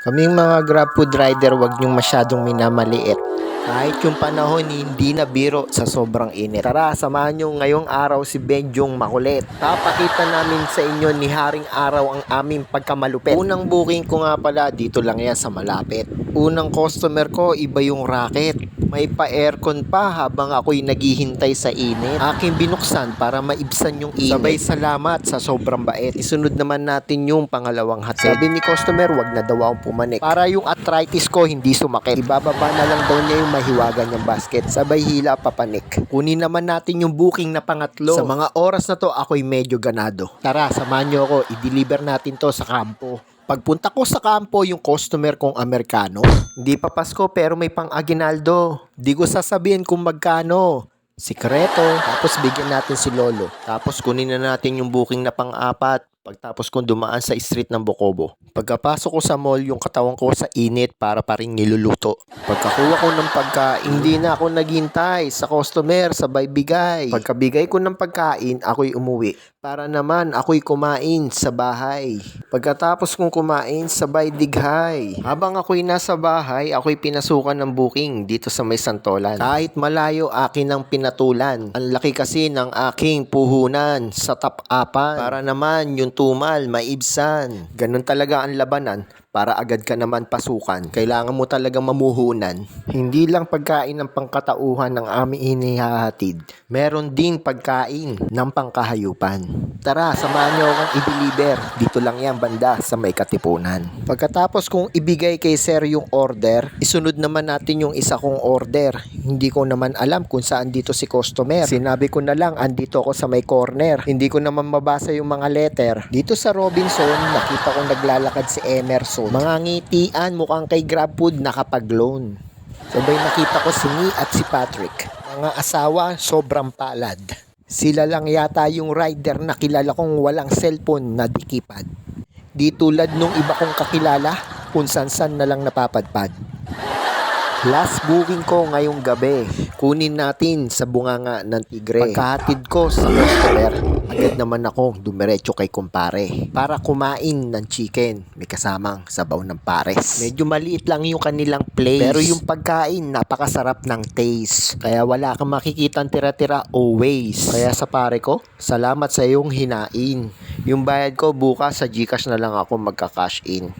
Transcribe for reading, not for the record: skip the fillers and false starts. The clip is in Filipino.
Kaming mga Grab food rider, wag niyong masyadong minamaliit. Kahit yung panahon hindi na biro sa sobrang init. Tara, samahan niyo ngayong araw si Benjong Makulit. Papakita namin sa inyo ni Haring Araw ang aming pagkamalupit. Unang booking ko nga pala, dito lang yan sa malapit. Unang customer ko, iba yung racket. May pa-aircon pa habang ako'y naghihintay sa init. Aking binuksan para maibsan yung init. Sabay salamat sa sobrang bait. Isunod naman natin yung pangalawang hatid. Sabi ni customer, wag na daw akong pumanik. Para yung arthritis ko hindi sumakit. Ibababa na lang daw niya yung mahiwagan niyang basket. Sabay hila papanik. Kunin naman natin yung booking na pangatlo. Sa mga oras na to, ako'y medyo ganado. Tara, samahan niyo ako. I-deliver natin to sa kampo. Pagpunta ko sa kampo, yung customer kong Amerikano, hindi pa Pasko pero may pang-aginaldo. Di ko sasabihin kung magkano. Sikreto. Tapos bigyan natin si Lolo. Tapos kunin na natin yung booking na pang-apat. Pagtapos kong dumaan sa street ng Bocobo. Pagkapasok ko sa mall, yung katawan ko sa init para pa rin niluluto. Pagkakuha ko ng pagkain, hindi na ako naghintay sa customer, sabay bigay. Pagkabigay ko ng pagkain, ako'y umuwi. Para naman ako'y kumain sa bahay. Pagkatapos kong kumain, sabay dighay. Habang ako'y nasa bahay, ako'y pinasukan ng booking dito sa may Santolan. Kahit malayo, akin ang pinatulan. Ang laki kasi ng aking puhunan sa tapapan. Para naman yung tumal, maibsan. Ganun talaga ang labanan. Para agad ka naman pasukan, kailangan mo talagang mamuhunan. Hindi lang pagkain ng pangkatauhan ng aming inihahatid. Meron din pagkain ng pangkahayupan. Tara, samahan niyo akong i-deliver. Dito lang yan banda sa may Katipunan. Pagkatapos kong ibigay kay sir yung order, isunod naman natin yung isa kong order. Hindi ko naman alam kung saan dito si customer. Sinabi ko na lang, andito ako sa may corner. Hindi ko naman mabasa yung mga letter. Dito sa Robinson, nakita kong naglalakad si Emerson. Mga ngitian, mukhang kay Grab Food nakapag-loan. Sabay nakita ko si Ni at si Patrick. Mga asawa, sobrang palad. Sila lang yata yung rider na kilala kong walang cellphone na dikipad. Di tulad nung iba kong kakilala, kung san-san na lang napapadpad. Last booking ko ngayong gabi. Kunin natin sa bunganga ng Tigre. Pagkahatid ko sa customer, agad naman ako dumiretso kay kumpare para kumain ng chicken. May kasamang sabaw ng pares. Medyo maliit lang yung kanilang place. Pero yung pagkain, napakasarap ng taste. Kaya wala kang makikitang tira-tira o waste. Kaya sa pare ko, salamat sa iyong hinain. Yung bayad ko bukas sa GCash na lang ako magka-cash in.